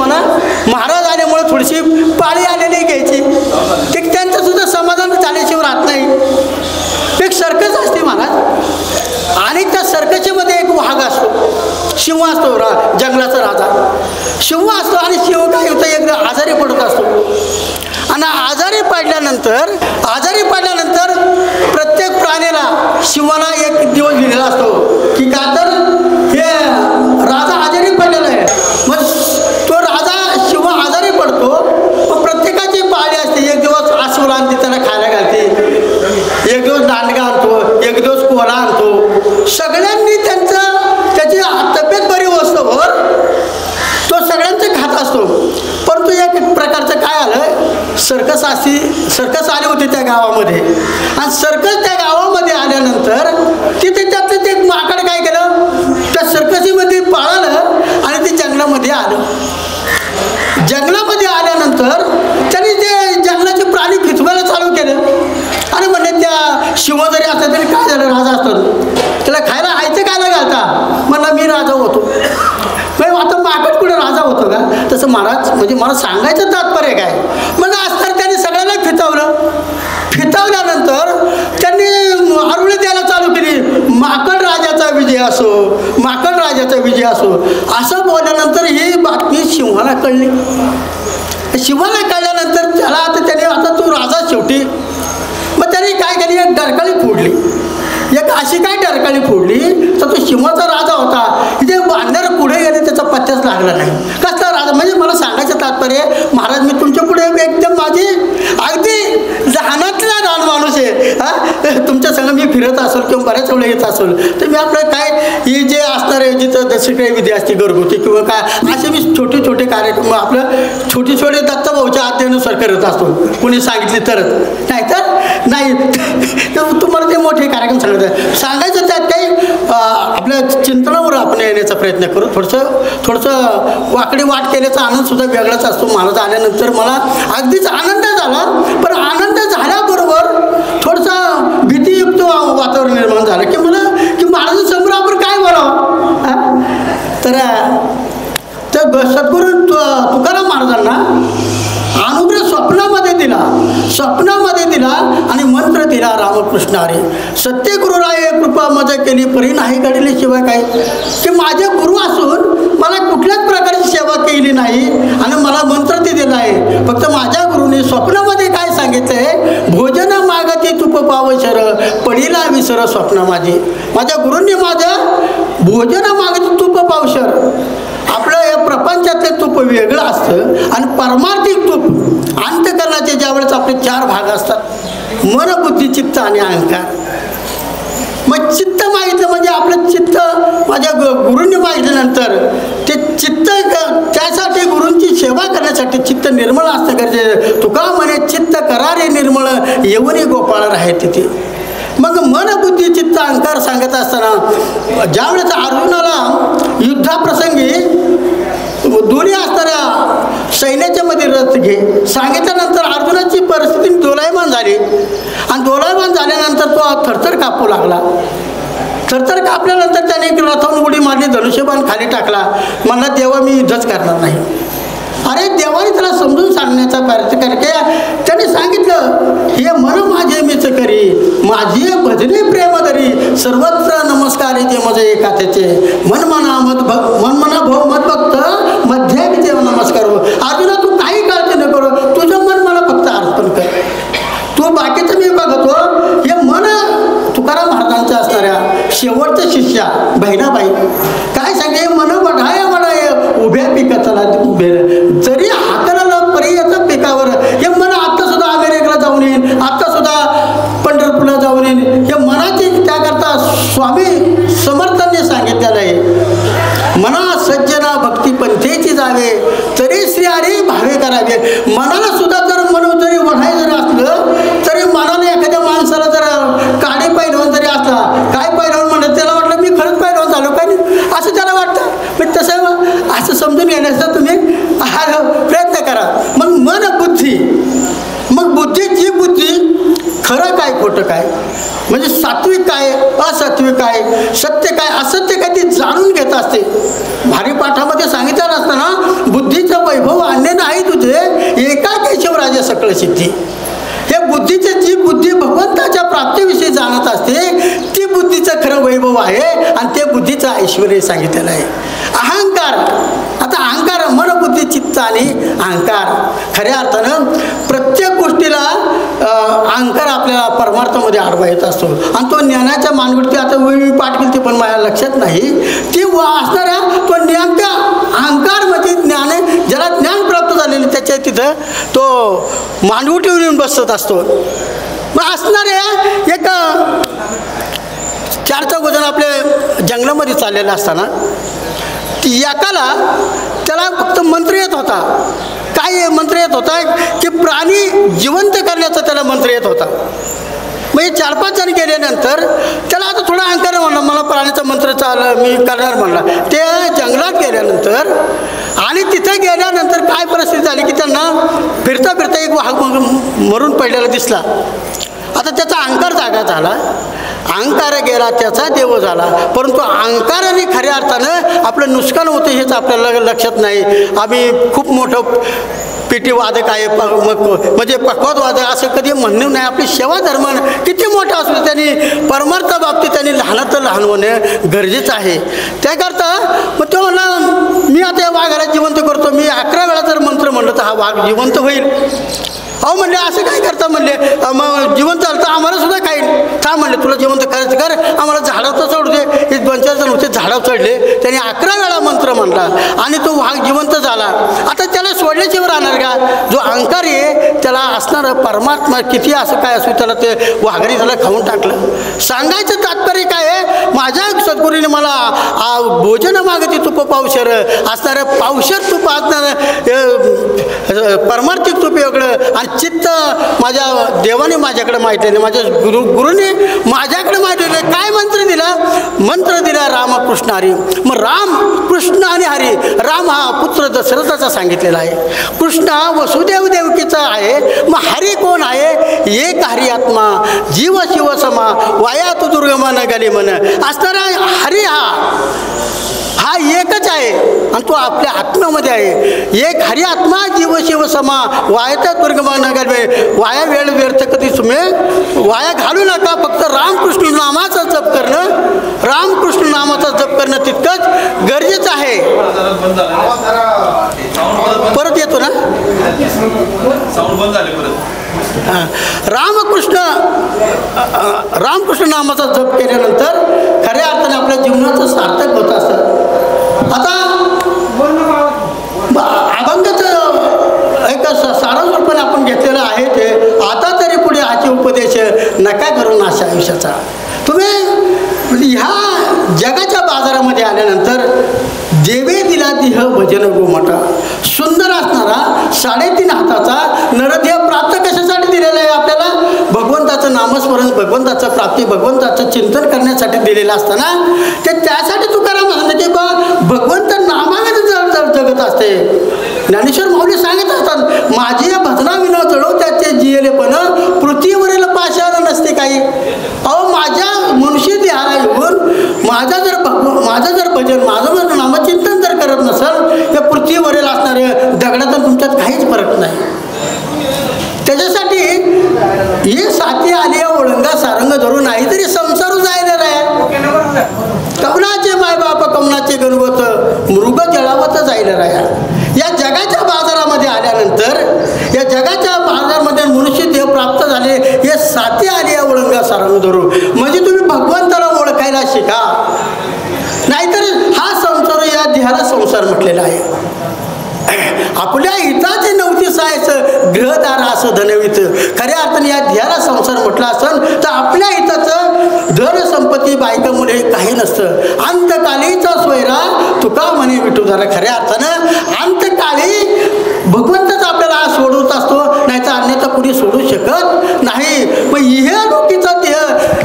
शिवाला महाराज आल्यामुळे थोडीशी पाळी आलेली घ्यायची, ते त्यांचं सुद्धा समाधान झाल्याशिवाय राहत नाही. एक सर्कस असते महाराज, आणि त्या सर्कसमध्ये एक वाघ असतो, शिव असतो, जंगलाचा राजा शिव असतो. आणि शिव काय होतं, एकदा आजारी पडत असतो. आणि आजारी पडल्यानंतर प्रत्येक प्राण्याला शिवाला एक दिवस दिलेला असतो की का तर हे राजा आजारी पडलेला आहे. मग तो राजा शिव आजारी पडतो, मग प्रत्येकाची पाळी असते. एक दिवस अस्वल आणते त्याला खायला घालते, एक दिवस दांडगा आणतो, एक दिवस कोला आणतो. सगळ्यांनी त्याची तब्येत बरी होस्तोवर तो सगळ्यांचं खात असतो. परंतु एक प्रकारचं काय आलं, सर्कस आले होते त्या गावामध्ये. आणि सर्कस त्या गावामध्ये आल्यानंतर तिथे त्यातलं ते माकड काय केलं, त्या सर्कसीमध्ये पळालं आणि ते जंगलामध्ये आलं. जंगलामध्ये आल्यानंतर त्यांनी ते जंगलाचे प्राणी खिचवायला चालू केलं. आणि म्हणजे त्या शिव जरी असला तरी काय झालं, राजा असतो त्याला खायला आयचं खायला घालता, म्हणलं मी राजा होतो. आता माकड कुठे राजा होतो का? तसं महाराज म्हणजे मला सांगायचं तात्पर्य काय, मग असताना त्यांनी सगळ्यांना फितावल्यानंतर त्यांनी आरुळी द्यायला चालू केली, माकड राजाचा विजय असो, माकड राजाचा विजय असो. असं बोलल्यानंतर ही बातमी शिवाला कळली. शिवाला कळल्यानंतर त्याला आता तू राजा शेवटी. मग त्याने काय केली, एक डरकाळी फोडली. एक अशी काय डरकाळी फोडली तर तो शिवाचा राजा होता, इथे वानर पुढे गेले त्याचा पत्त्याच लागला नाही. कसला राजा म्हणजे मला सांगायचं तात्पर्य, महाराज मी तुमच्या पुढे एकदम माझी अगदी लहानातला लहान माणूस आहे. तुमच्या संग मी फिरत असेल किंवा बऱ्याच वेळा येत असेल तर मी आपलं काय ही जे असणार आहे, जिथं जशी काही विधी असते घरगुती किंवा काय असे मी छोटे छोटे कार्यक्रम आपलं छोटे दत्तभाऊच्या आज्ञेनुसार करत असतो. कुणी सांगितले तरच, नाही तुम्हाला ते मोठे कार्यक्रम सांगायचं त्यात काही आपल्या चिंतनावर आपण येण्याचा प्रयत्न करू. थोडंसं वाकडी वाट केल्याचा आनंद सुद्धा वेगळाच असतो. महाराज आल्यानंतर मला अगदीच आनंद झाला, पण आनंद झाल्याबरोबर थोडंसं भीतीयुक्त वातावरण निर्माण झालं की महाराजांसमोर आपण काय बोलावं. तर सद्गुरू तुकाराम महाराजांना अनुग्रह स्वप्नामध्ये दिला आणि मंत्र दिला, रामकृष्ण हरी सत्य गुरुराय कृपा मजा केली परी नाही घडली शिवाय काय. की माझे गुरु असून मला कुठल्याच प्रकारची सेवा केली नाही आणि मला मंत्र ते दिला आहे. फक्त माझ्या गुरुने स्वप्नामध्ये काय सांगितलंय, भोजन मागती तुप पावशर पडीला विसर स्वप्न माझे. माझ्या गुरूंनी माझं भोजन मागती तुप पावशर, आपलं या प्रपंचातले तूप वेगळं असतं आणि परमार्थिक तूप अंतकरणाचे ज्यावेळेस आपले 4 भाग असतात, मन बुद्धी चित्त आणि अहंकार. मग चित्त मागितलं म्हणजे आपलं चित्त माझ्या गुरूंनी मागितल्यानंतर ते चित्त त्यासाठी गुरूंची सेवा करण्यासाठी चित्त निर्मळ असणं गरजेचं. तुका म्हणे चित्त करारे निर्मळ येऊनी गोपाळ राहे तिथे. मग मन बुद्धी चित्त अहंकार सांगत असताना ज्यावेळेस अर्जुनाला युद्धाप्रसंगी दोन्ही असणाऱ्या सैन्याच्या मध्ये रथ घे सांगितल्यानंतर अर्जुनाची परिस्थिती दोलायमान झाली. आणि दोलायमान झाल्यानंतर तो थरथर कापू लागला. थरथर कापल्यानंतर त्याने एक रथावरून उडी मारली, धनुष्यबाण खाली टाकला. म्हणला देवा मी युद्धच करणार नाही. अरे देवाने त्याला समजून सांगण्याचा प्रयत्न करके त्याने सांगितलं, हे मन माझे मीच करी माझी भजने प्रेम धरी सर्वत्र नमस्कार ते माझे एकाचे मन मना भाऊ मत भक्त मध्याचे नमस्कार. अर्जुना तू काही काळजी न करू, तुझं मन मला फक्त अर्पण कर. तू बाकीचं मी बघतो. हे मन तुकाराम महाराजांच्या असणाऱ्या शेवटच्या शिष्या बहिणाबाई काय सांगे, मन बढाया उभ्या पिकाचा उभे जरी हाताला पर्यंत पिकावर. हे मन आत्ता सुद्धा अमेरिकेला जाऊन येईल, आत्ता सुद्धा पंढरपूरला जाऊन येईल. हे मनाची त्याकरता स्वामी समर्थांनी सांगितलेलं आहे, मना सज्जना भक्ती पंथेची जावे तरी श्री हरी भावे करावे. मनाला सुद्धा जर मन जरी वढाय जर असलं तरी मनाला एखाद्या माणसाला जर काडी पैलवान जरी असला, काय पैलवान म्हणत त्याला वाटलं मी खरंच पैलवान झालो काय नाही असं त्याला वाटतं. पण तसं असं समजून घेण्याचा तुम्ही प्रयत्न करा. मग मन बुद्धी, मग बुद्धीची बुद्धी खरं काय खोटं काय, म्हणजे सात्विक काय असात्विक काय, सत्य काय असत्य काय ते जाणून घेत असते. भारी पाठामध्ये सांगितलं असताना बुद्धीचं वैभव सिद्धी. हे बुद्धीची जी बुद्धी भगवंताच्या प्राप्तीविषयी जाणत असते ती बुद्धीचं खरं वैभव आहे आणि ते बुद्धीचं ऐश्वर सांगितलेलं आहे. अहंकार, आता अहंकार मनबुद्धी चित्त आणि अहंकार, खऱ्या अर्थानं प्रत्येक गोष्टीला अहंकार आपल्याला परमार्थामध्ये आडवा येत असतो आणि तो ज्ञानाच्या मानवडती आता वेळी पाठ केली ती पण माझ्या लक्षात नाही ती असणाऱ्या तो नेमक्या अहंकारमध्ये ज्ञान ज्याला ज्ञान प्राप्त झालेलं त्याच्या तिथं तो मानवटीवर येऊन बसत असतो. मग असणाऱ्या एक 4 चौघजण आपल्या जंगलामध्ये चाललेलं असताना एकाला त्याला फक्त मंत्र येत होता. काय मंत्र येत होता की प्राणी जिवंत करण्याचा त्याला मंत्र येत होता. मग हे 4-5 जण गेल्यानंतर त्याला आता थोडा अहंकार म्हणला मला प्राणीचा मंत्र मी करणार म्हणला. ते जंगलात गेल्यानंतर आणि तिथे गेल्यानंतर काय परिस्थिती झाली की त्यांना फिरता फिरता एक वाघ मरून पडलेला दिसला. आता त्याचा अहंकार जागा झाला, अहंकार गेला त्याचा देव झाला. परंतु अहंकाराने खऱ्या अर्थानं आपलं नुकसान होतं हेच आपल्याला लक्षात नाही. आम्ही खूप मोठं पेटी वादक आहे म्हणजे पक्वाद वादक असं कधी म्हणणं नाही. आपली सेवा धर्म किती मोठा असतो त्यांनी परमार्थ बाबतीत त्यांनी लहानात लहान होणं गरजेचं आहे. त्याकरता मग तो म्हणला मी आता या वाघाला जिवंत करतो. मी 11 वेळा जर मंत्र म्हणलं तर हा वाघ जिवंत होईल. अहो म्हणले असं काय करता म्हणले मग जिवंत झालं तर आम्हाला सुद्धा काही का म्हणले तुला जिवंत करायचं कर आम्हाला झाडावर चढू दे. हे 2-4 जण होते झाडावर चढले. त्यांनी 11 वेळा मंत्र म्हणला आणि तो वाघ जिवंत झाला. आता त्याला सोडल्याशिवाय राहणार का? जो अहंकार आहे त्याला असणारं परमात्मा किती असं काय असो त्याला ते वाघाने त्याला खाऊन टाकलं. सांगायचं तात्पर्य काय आहे माझ्या सद्गुरूने मला भोजन मागती तुप पावशर असणारं पावशर तुप असणारं परमार्थिक तुप वेगळं आणि चित्त माझ्या देवाने माझ्याकडे माहिती नाही माझ्या गुरुने माझ्याकडे माहिती नाही. काय मंत्र दिला? मंत्र दिला रामकृष्ण हरी. मग राम कृष्ण आणि हरी राम हा पुत्र दशरथाचा सांगितलेला आहे. कृष्ण हा वसुदेव देवकीचा आहे. मग हरी कोण आहे? एक हरी आत्मा जीव शिव समा वायात दुर्गमा न गली मन असणारा हरी हा एकच आहे आणि तो आपल्या आत्म्यामध्ये आहे. एक हरी आत्मा जीव शिव समा वायाचा दुर्गमा न गली वाया वेळ व्यर्थ कधी तुम्ही वाया घालू नका. फक्त रामकृष्ण नामाचा जप करणं रामकृष्ण नामाचा जप करणं तितकंच गरजेचं आहे. परत येतो ना रामकृष्ण नामाचा जप केल्यानंतर खऱ्या अर्थाने आपल्या जीवनाचं सार्थक होत असतं. आता अभंगाचं एक सारांश रूपाने आपण घेतलेलं आहे ते आता तरी पुढे हाचे उपदेश नका करू नाशा आयुष्याचा. तुम्ही ह्या जगाच्या बाजारामध्ये आल्यानंतर देवे दिला देह भजन गोमटा सुंदर असणारा 3.5 हाताचा नरदेह प्राप्त कशासाठी दिलेला आहे आपल्याला? भगवंताचं नामस्मरण भगवंताचं प्राप्ती भगवंताचं चिंतन करण्यासाठी दिलेलं असताना त्यासाठी तुकाराम सांगते की भगवंत नामाने जगत असते. ज्ञानेश्वर माऊली सांगत असतात माझी भजना विना जळो त्याचे जियले पण पृथ्वीवरील पाशाला नसते काही. अहो माझ्या मनुष्य देहाला येऊन माझं जर भजन माझं जर नामचिंतन जर करत नसेल तर पृथ्वीवरील असणारे दगडात तुमच्यात काहीच फरक नाही. त्याच्यासाठी हे साथी आली ओळंगा सारंग धरून नाही तरी संसार जायला राया कमनाचे मायबाप कमनाचे गणवत मृग जळावत जायला राया. या जगाच्या बाजारामध्ये आल्यानंतर या जगाच्या बाजारामध्ये मनुष्य देह प्राप्त झाले हे साथी आली ओळंगा सारंग धरून म्हणजे तुम्ही भगवंताला ओळखायला शिका. नाहीतर हा संसार या देहाला संसार म्हटलेला आहे. आपल्या हिताचे नव्हते सायचं ग्रहदार असं धनवित खऱ्या अर्थाने या ध्येयाला संसार म्हटला असेल तर आपल्या हिताचं धन संपत्ती बायका मुले काही नसतं. अंतकालीचा सोयरा तुका म्हणे विठुदारा. खऱ्या अर्थानं अंतकाळी भगवंतच आपल्याला सोडवत असतो नाही तर अन्यथा कुणी सोडू शकत नाही. मग ह्या लोकीचा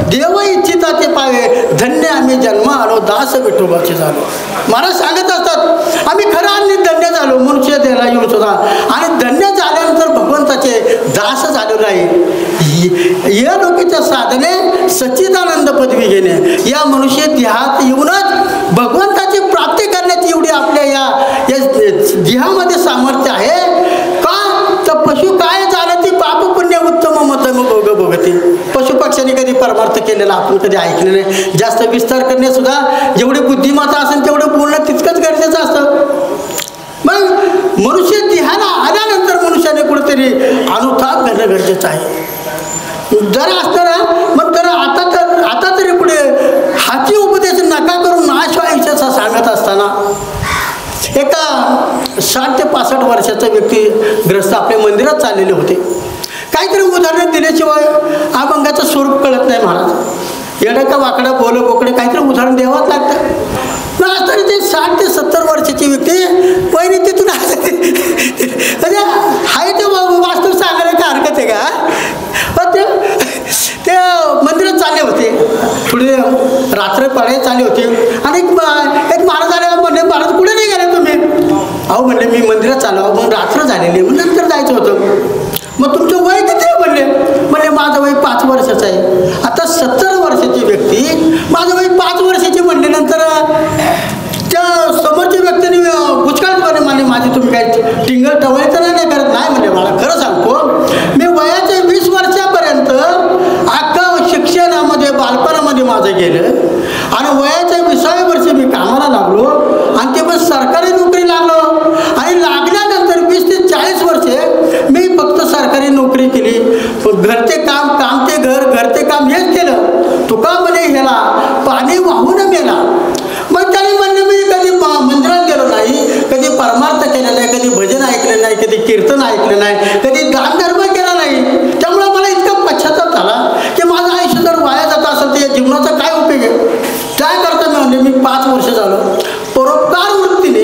देव इच्छिता ते पावे धन्य आम्ही जन्म आलो दास विठोबाचे झालो. महाराज सांगत असतात आम्ही खरं आणि धन्य झालो मनुष्य देहाला येऊन सुद्धा आणि धन्य झाल्यानंतर भगवंताचे दास झालो नाही. या लोकीच्या साधने सच्चिदानंद पदवी घेणे या मनुष्य देहात येऊनच भगवंताची प्राप्ती करण्याची एवढी आपल्या या देहामध्ये सामर्थ्य आहे का? तर पशु काय झालं ती केलेलं आपण कधी ऐकलं नाही. जास्त विस्तार करण्यासुद्धा जेवढी बुद्धिमत्ता असेल तेवढं बोलणं तितकंच गरजेचं असतं. मग मनुष्य देहाला आल्यानंतर मनुष्याने कुठेतरी अनुताप करणं गरजेचं आहे. जरा असताना मग तर आता तरी पुढे हाती उपदेश नका करून नाश आयुष्याचा सांगत असताना एका 60 ते 65 वर्षाचा व्यक्ती ग्रस्त आपल्या मंदिरात चाललेले होते. काहीतरी उदाहरण दिल्याशिवाय अभंगाचं स्वरूप कळत नाही महाराज. येडं का वाकडा बोल बोकडे काहीतरी उदाहरण द्यावंच लागतं. तरी ते 60 ते 70 वर्षाची व्यक्ती पहिली तिथून म्हणजे हाय ते वास्तव सांगायला काय हरकत आहे का. पण ते मंदिरात चालले होते. पुढे रात्र पडायला चालली होती आणि एक महाराज आले. म्हणले महाराज कुठे नाही गेले तुम्ही. अहो म्हणले मी मंदिरात चाललो. मग रात्र झालेली मग नंतर जायचं होतं. मग तुमचं वय किती आहे म्हणले माझं वय 5 वर्षाचं आहे. आता 70 वर्षाची व्यक्ती माझं वय 5 वर्षाची म्हणल्यानंतर त्या समोरच्या व्यक्तीने बुचकाळपणे म्हणले माझी तुम्ही काय टिंगल टवळी तर नाही करत. नाही म्हणले मला खरं सांगतो मी वयाच्या 20 वर्षापर्यंत अख्खा शिक्षणामध्ये बालपणामध्ये माझं गेलं आणि वयाच्या 20व्या वर्षी मी कामाला लागलो आणि ते पण सरकारी नोकरी लागलो आणि लागल्यानंतर 20 ते 40 वर्षे मी फक्त सरकारी नोकरी केली. घरचे काम ते घर ते काम हेच केलं. तुका म्हणे ह्याला पाणी वाहून मेला. मग त्याने म्हणले मी कधी मंदिरात गेलो नाही, कधी परमार्थ केला नाही, कधी भजन ऐकलं नाही, कधी कीर्तन ऐकलं नाही, कधी दानधर्म केला नाही. त्यामुळे मला इतका पश्चाताप झाला की माझं आयुष्य जर वाया जात असेल तर या जीवनाचा काय उपयोग आहे. काय करता मी म्हणले मी 5 वर्ष झालो परोपकार वृत्तीने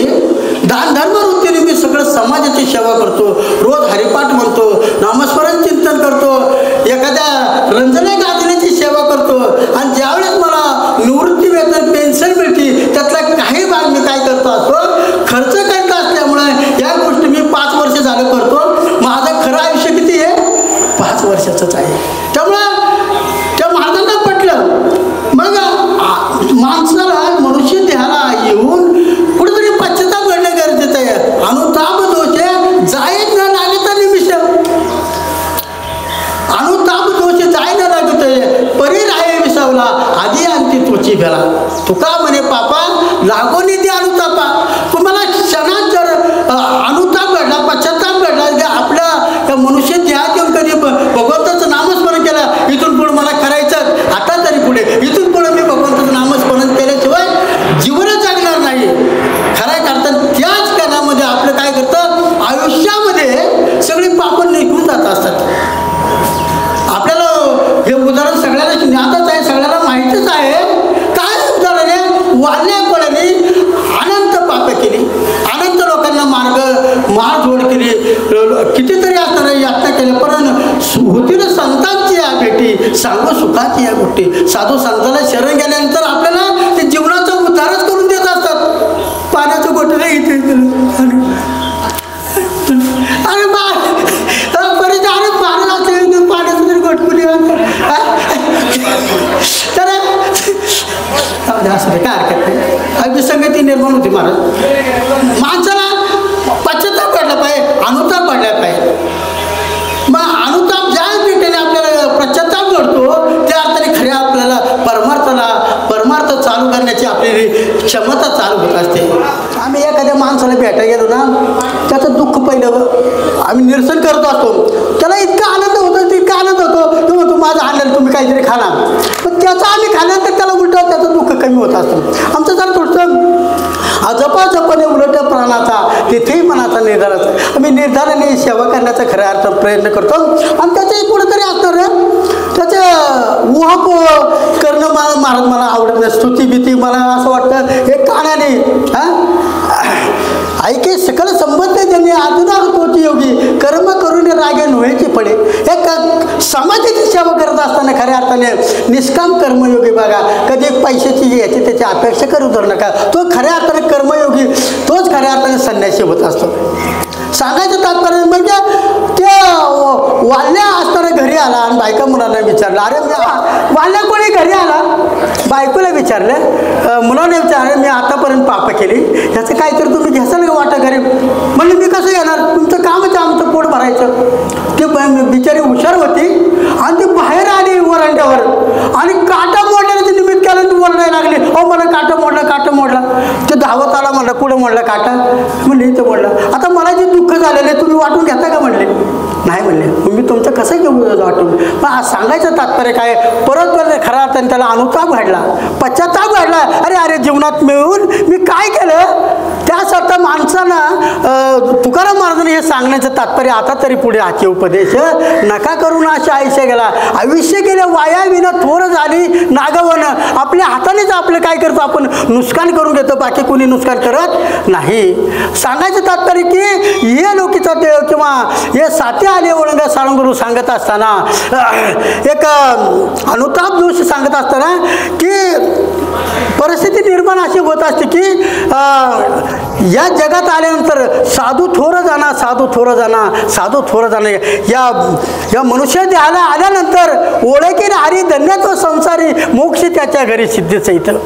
दानधर्म वृत्तीने मी सगळं समाजाची सेवा करतो. रोज हरिपाठ म्हणतो, नामस्मरण चिंतन करतो, एखाद्या रंजने गाजण्याची सेवा करतो आणि ज्यावेळेस मला निवृत्ती वेतन पेन्शन मिळते त्यातला काही भाग मी काय करतो असतो खर्च करत असल्यामुळे या गोष्टी मी 5 वर्ष झालं करतो. माझं खरं आयुष्य किती आहे 5 वर्षाचंच आहे. त्यामुळं त्या महाराजांना पटलं. मग माणसाला मनुष्य देहाला येऊन कुठेतरी पश्चाताप घडणं गरजेचं आहे. अनुताप दोषे जाय न लागता निमिष अनुताप दोष जाय न लागत परी राहे विसावला आधी अंती त्वची भेला. तुका म्हणे पापा लागो निधी अनुतापा. तुम्हाला क्षणात जर अनुताप घडला पश्चाताप घडला आपल्या मनुष्य देहात येऊन कधी भगवंताचं नामस्मरण केलं इथून पुढे मला करायचं आता तरी पुढे इथून पुढे मी भगवंताचं नामस्मरण केल्याशिवाय जीवनच जगणार नाही. खऱ्या करता त्याच क्षणामध्ये आपलं काय करतं आयुष्यामध्ये सगळी पापं निघून जात असतात. आपल्याला हे उदाहरण सगळ्याला ज्ञातच आहे, सगळ्याला माहितीच आहे. काय उदाहरण आहे वाल्या कोणाने अनंत पापं केली, अनंत लोकांना मारझोड केली, कितीतरी असताना यातना केल्या पण होतील संतांची या भेटी सांगू सुखाची या गोष्टी. साधू संतांना शरण गेल्यानंतर आपल्याला ते जीवनाचा उद्धारच करून देत असतात. पाण्याचं गोठं इथे अरे बरेच अरे पाणी असेल पाण्याचं तरी घटकुली तर असं काय हरकत नाही. अगदी संगती निर्माण होती महाराज. माणसाला पश्चाताप काढला पाहिजे, अनुताप काढला पाहिजे. मग अनुताप ज्या रीतीने आपल्याला पश्चाताप घडतो त्या अर्थाने खऱ्या आपल्याला परमार्थ चालू करण्याची आपली क्षमता चालू होत असते. आम्ही एखाद्या माणसाला भेटायला गेलो ना त्याचं दुःख पहिलं आम्ही निरसन करत असतो. त्याला इतका आनंद होतो तितका आनंद होतो तो म्हणतो माझं आणलेलं तुम्ही काहीतरी खाना. पण त्याचं आम्ही खाल्यानंतर त्याला उलट त्याचं दुःख कमी होत असतं. आमचं जर थोडंसं जपाने उलट प्राणाचा तिथेही मनाचा निर्धाराचा आम्ही निर्धाराने सेवा करण्याचा खऱ्या अर्थ प्रयत्न करतो. आणि त्याच्याही कुठंतरी असणार त्याचं उहापोह करणं महाराज मला आवडत नाही. स्तुती भीती मला असं वाटतं हे कानाने ऐके सकल संबंध ज्यांनी अधुनाग तोची योगी कर्म करून रागे नोहेची पडे. एक समाजाची सेवा करत असताना खऱ्या अर्थाने निष्काम कर्मयोगी बघा. कधी पैशाची याची त्याची अपेक्षा करू धरू नका. तो खऱ्या अर्थाने कर्मयोगी तोच खऱ्या अर्थाने संन्यासी होत असतो. सांगायचं तात्पर्य म्हणजे ते वाल्या असताना घरी आला आणि बायका मुलांना विचारलं अरे वाल्या कोणी घरी आला बायकोला विचारलं मुलाने विचारलं मी आतापर्यंत पाप केली ह्याचं काहीतरी तुम्ही घ्यासाल का वाटा घरी. म्हणजे मी कसं येणार तुमचं कामच आमचं पोट भरायचं. ते बिचारी हुशार होती आणि ती बाहेर आली वरांड्यावर आणि काट हो मला काटा मोडला. ते धावत आला, म्हणलं कुठं मोडला काटा? म्हणले इथं मोडला. आता मला जे दुःख झालेलं तुम्ही वाटून घेता का? म्हणले नाही. म्हणले मी तुमचं कसं घेऊ वाटून? पण सांगायचं तात्पर्य काय? परत खरा अर्थाने त्याला अनुताप घडला, पश्चाताप घडला. अरे जीवनात मिळून मी काय केलं? त्यासाठी माणसानं तुकाराम महाराजांनी हे सांगण्याचं तात्पर्य आता तरी पुढे आजचे उपदेश नका करून असे आयुष्य गेला. आयुष्य गेले वाया विना थोर झाली नागवन. आपल्या हातानेच आपलं काय करतो आपण नुकसान करून घेतो, बाकी कोणी नुकसान करत नाही. सांगायचं तात्पर्य की हे लोकीचा देव किंवा हे साते आले ओळंगा साळुंगुरू सांगत असताना एक अनुताप दोष सांगत असताना की परिस्थिती निर्माण अशी होत असते की या जगात आल्यानंतर साधू थोर जाणं या मनुष्य देहाला आल्यानंतर ओळखीन हरी धन्यत्व संसारी मोक्ष त्याच्या घरी सिद्धीचं. इथं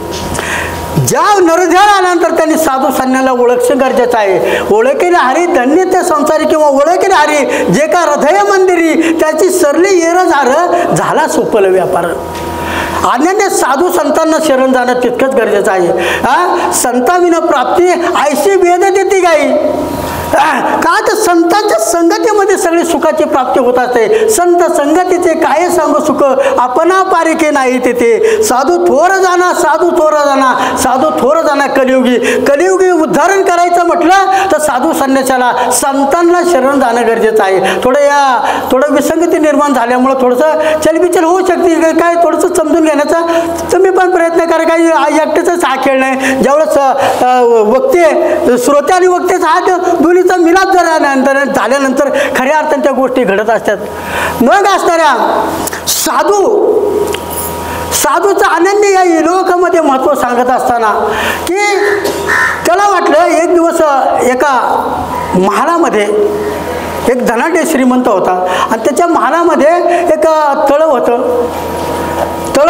ज्या नरध्याला आल्यानंतर त्यांनी साधू संन्याला ओळखणं गरजेचं आहे. ओळखीन हरी धन्य त्या संसारी किंवा ओळखीन हरी जे का हृदय मंदिरी त्याची सरली येर झाला सोपल व्यापार. अनन्य साधू संतांना शरण जाणं तितकंच गरजेचं आहे. संताविना प्राप्ती ऐशी वेद देती गाई. का तर संतांच्या संगतीमध्ये सगळी सुखाची प्राप्ती होत असते. संत संगतीचे काय सांगू सुख आपणा पारिके नाही तेथे. साधू थोर जाणा कलियुगी उद्धारण करायचं म्हटलं तर साधू संन्यासाला संतांना शरण जाणं गरजेचं आहे. थोडं विसंगती निर्माण झाल्यामुळं थोडंसं चलबिचल होऊ शकते. काय थोडंसं समजून घेण्याचा तुम्ही पण प्रयत्न करा. काही एकट्याचाच हा खेळ नाही. ज्यावेळेस वक्ते श्रोते आणि वक्तेचा हात दोन्हीचा मिलाप झाल्यानंतर खऱ्या अर्थाने त्या गोष्टी घडत असतात. मग असणाऱ्या साधूचं अनन्य या लोकांमध्ये महत्त्व सांगत असताना की त्याला वाटलं एक दिवस एका महालामध्ये एक धनाढ्य श्रीमंत होता आणि त्याच्या महालामध्ये एक तळं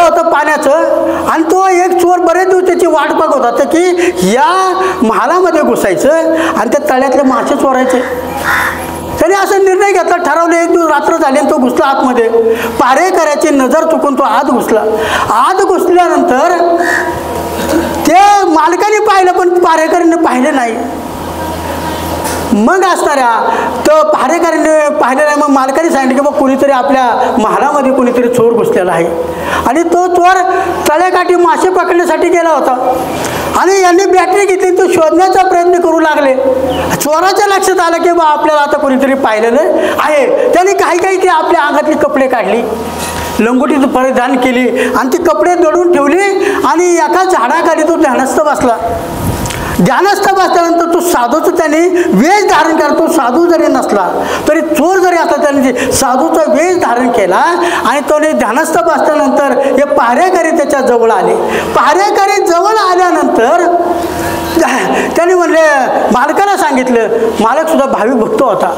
होतं पाण्याचं. आणि तो एक चोर बरेच दिवस त्याची वाट बघत होता की या महालामध्ये घुसायचं आणि त्या तळ्यातले मासे चोरायचे. त्याने असा निर्णय घेतला, ठरवलं. एक दिवस रात्र झाली आणि तो घुसला आतमध्ये. पारेकऱ्याची नजर चुकून तो आत घुसल्यानंतर ते मालकाने पाहिलं पण पारेकरीने पाहिलं नाही. मग असणाऱ्या तर पहारेकऱ्याने पाहिलं नाही. मग मालकाने सांगितलं की बघ कोणीतरी आपल्या महालामध्ये कोणीतरी चोर घुसलेला आहे. आणि तो चोर तळ्याकाठी मासे पकडण्यासाठी गेला होता आणि यांनी बॅटरी घेतली. तो शोधण्याचा प्रयत्न करू लागले. चोराच्या लक्षात आलं की बा आपल्याला आता कोणीतरी पाहिलेलं आहे. त्याने काही ते आपल्या अंगातली कपडे काढली, लंगोटीचं परिधान केली आणि ती कपडे दडून ठेवली आणि एका झाडाखाली तो ध्यानस्थ बसल्यानंतर तो साधूचं त्याने वेश धारण केला. तो साधू जरी नसला तरी चोर जरी असला त्याने साधूचा वेश धारण केला आणि त्याने ध्यानस्थ बसल्यानंतर हे पहारेकरी त्याच्या जवळ आले. पहारेकरी जवळ आल्यानंतर त्याने म्हणले मालकाला सांगितलं. मालक सुद्धा भाविक भक्त होता,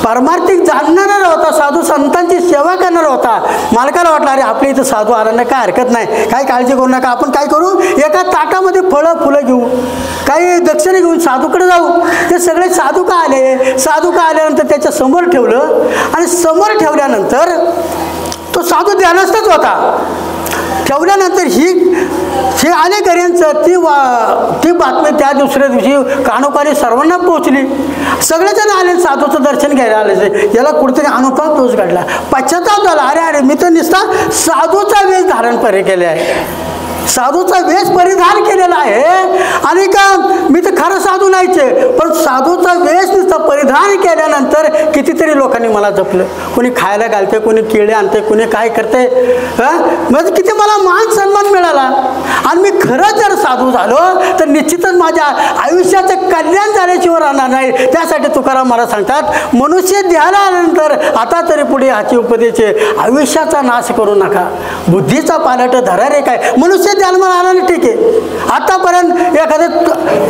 पारमार्थिक जाणणारा होता, साधू संतांची सेवा करणारा होता. मालकाला वाटलं अरे आपल्या इथं साधू आला ना, काय हरकत नाही, काही काळजी करू नका. आपण काय करू, एका ताटामध्ये फुलं घेऊ, काही दक्षिणे घेऊन साधूकडे जाऊ. ते सगळे साधू का आल्यानंतर त्याच्या समोर ठेवलं आणि समोर ठेवल्यानंतर तो साधू ध्यानस्थच होता. ठेवल्यानंतर ही आलेकऱ्यांचं ती बातमी त्या दुसऱ्या दिवशी कानोकानी सर्वांना पोहोचली. सगळेजण आले साधूचं दर्शन घ्यायला आले. याला कुठेतरी अनुताप तोच घडला, पश्चाताप झाला. अरे मी तर नुसता साधूचा वेश धारण केले आहे, साधूचा वेश परिधान केलेला आहे आणि का मी तर खरं साधू नाहीचे, पण साधूचा वेश नुसता परिधान केल्यानंतर कितीतरी लोकांनी मला जपलं. कोणी खायला घालते, कोणी केळे आणते, कोणी काय करते. म्हणजे किती मला मान सन्मान मिळाला. आणि मी खरंच जर साधू झालो तर निश्चितच माझ्या आयुष्याचं कल्याण झाल्याशिवाय राहणार नाही. त्यासाठी तुकाराम मला सांगतात, मनुष्य द्यायला आल्यानंतर आता तरी पुढे हाची उपदेश, आयुष्याचा नाश करू नका, बुद्धीचा पालट धरा रे. काय मनुष्य जन्म आला ना ठीक आहे, आतापर्यंत एखाद्या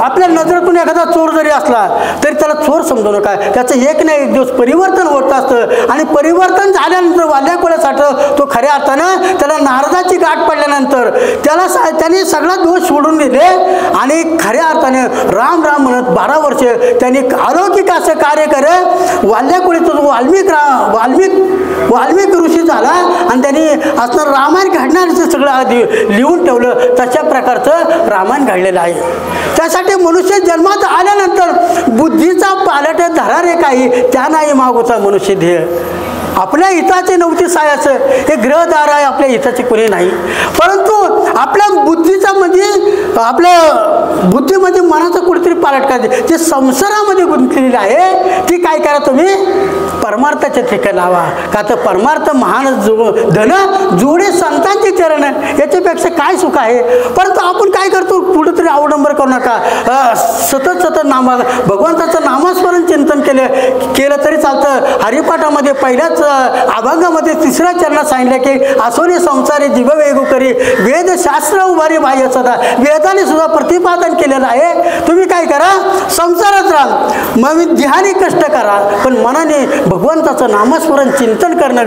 आपल्या नजरेतून एखादा चोर जरी असला तरी त्याला चोर समजू नका. त्याचं एक ना एक दिवस परिवर्तन होत असतं आणि परिवर्तन झाल्यानंतर वाल्याकोळ्यासाठी तो खऱ्या अर्थानं त्याला नारदाची गाठ पडल्यानंतर त्याने सगळा दोष सोडून दिले आणि खऱ्या अर्थाने राम राम म्हणत 12 वर्ष त्यांनी अलौकिक असं कार्य करत वाल्यकुळीतून वाल्मिक ऋषी झाला आणि त्यांनी असं रामायण घडणाऱ्याचं सगळं आधी लिहून ठेवलं. तशा प्रकारचं रामायण घडलेलं आहे. त्यासाठी मनुष्य जन्मात आल्यानंतर बुद्धीचा पालट धरारे काही त्या नाही मागोचा मनुष्य ध्येय. आपल्या हिताचे नव्हते सायाचं हे ग्रहदार आहे, आपल्या हिताचे कोणी नाही. परंतु आपल्या बुद्धीचा म्हणजे आपल्या बुद्धीमध्ये मनाचं कुठेतरी पालट करायचे जे संसारामध्ये गुंतलेलं आहे ती काय करा तुम्ही परमार्थाच्या ठिकाणी लावा. का तर परमार्थ महान धन जोडे संतांचे चरण याच्यापेक्षा काय सुख आहे. परंतु आपण काय करतो कुठेतरी अवडंबर करू नका. सतत भगवंताचं नामस्मरण चिंतन केलं तरी चालतं. हरिपाठामध्ये पहिल्याच अभंगामध्ये 3ऱ्या चरणात सांगितलं की असोनी संसारी जीव वेगू करी वेदशास्त्र उभारी बाह्य सदा. वेदाने सुद्धा प्रतिपादन केलेलं आहे. तुम्ही काय करा संसारात राहा मग ध्यानी कष्ट करा पण मनाने भगवंताचं नामस्मरण चिंतन करणं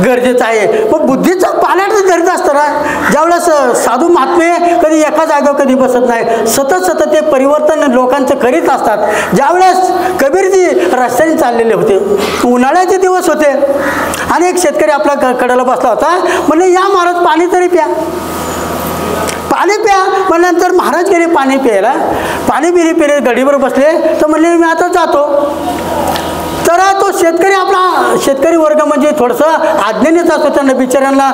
गरजेचं आहे. मग बुद्धीचा पालट धरत असताना ज्यावेळेस साधू महात्मे कधी एका जागेवर कधी बसत नाही, सतत ते परिवर्तन लोकांचं करीत असतात. ज्यावेळेस कबीरजी रस्त्याने चाललेले होते, उन्हाळ्याचे दिवस होते आणि एक शेतकरी आपल्या कडेला बसला होता. म्हणजे या महाराज पाणी तरी प्या, पाणी प्या. पण नंतर महाराज गेले पाणी प्यायला. पाणी पिले गडीवर बसले तर म्हणले मी आता जातो. तर तो शेतकरी वर्ग म्हणजे थोडंसं आज्ञेनेच असतो. त्यांना बिचाऱ्यांना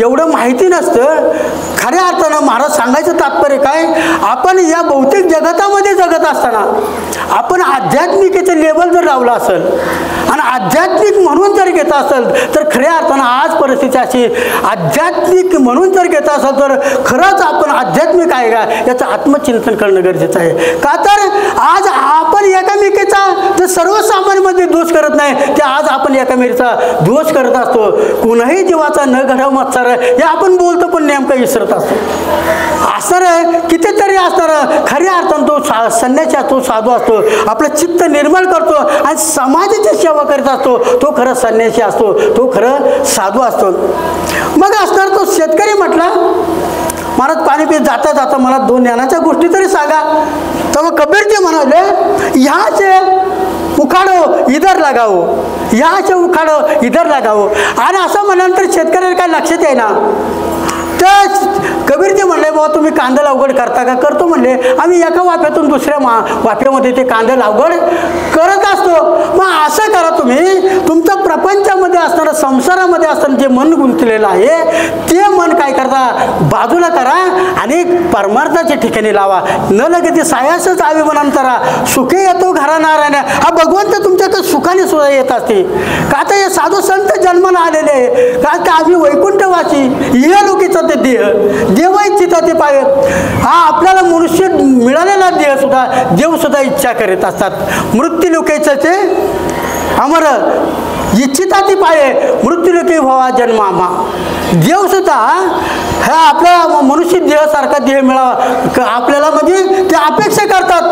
एवढं माहिती नसतं. खऱ्या अर्थानं महाराज सांगायचं तात्पर्य काय, आपण या भौतिक जगतामध्ये जगत असताना आपण आध्यात्मिकेचं लेवल जर लावलं असेल आणि आध्यात्मिक म्हणून जर घेत असेल तर खऱ्या अर्थानं आज परिस्थिती अशी आध्यात्मिक म्हणून जर घेत असेल तर खरंच आपण आध्यात्मिक आहे का याचं आत्मचिंतन करणं गरजेचं आहे. का तर आज आपण एकामेकीचा जर सर्वसामान्यमध्ये दोष करत नाही ते आज आपण एकामेकीचा दोष करत असतो. कुणाही जीवाचा न घडव मत्सर हे आपण बोलतो पण नेमकं विसरत असतो. असणार कितीतरी असणार खऱ्या अर्थानं तो संन्यासी असतो, साधू असतो, आपलं चित्त निर्मळ करतो आणि समाजाची सेवा करीत असतो. तो खरं संन्यासी असतो, तो खरं साधू असतो. मग असणार तो शेतकरी म्हटला महाराज पाणी पित जाता जाता मला 2 ज्ञानाच्या गोष्टी तरी सांगा. तर मग कबीरजी म्हणाले यहाँ से उखाडो इधर लगाओ, यहाँ से उखाडो इधर लगाओ. आणि असं म्हणल्यानंतर शेतकऱ्याला काय लक्षात आहे ना. तर कबीरजी म्हणले बाबा तुम्ही कांदा लागवड करता का. करतो म्हणले. आम्ही एका वाफ्यातून दुसऱ्या वाफ्यामध्ये ते कांदा लागवड करत असतो. मग असं करा तुम्ही तुमचं प्रपंचामध्ये असणारं संसारामध्ये असताना जे मन गुंतलेलं आहे ते मन काय करता बाजूला करा आणि परमार्थाच्या ठिकाणी लावा. न लगे ते सायासच अभिमानांतरा सुखे येतो घरा नारायण. हा भगवंत तुमच्याकडे सुखाने सुद्धा येत असते. का तर हे साधू संत जन्माला आलेले का तर आम्ही वैकुंठवासी या लोकीचा ते देव इच्छिता ते पाय. हा आपल्याला मनुष्य मिळालेला देव सुद्धा इच्छा करीत असतात. मृत्यू लोकांचं ते अमर इच्छिता ती पाये मृत्यू लोके व्हावा जन्मामा. देव सुद्धा हा आपल्या मनुष्य देहासारखा देह मिळावा आपल्याला म्हणजे ते अपेक्षा करतात.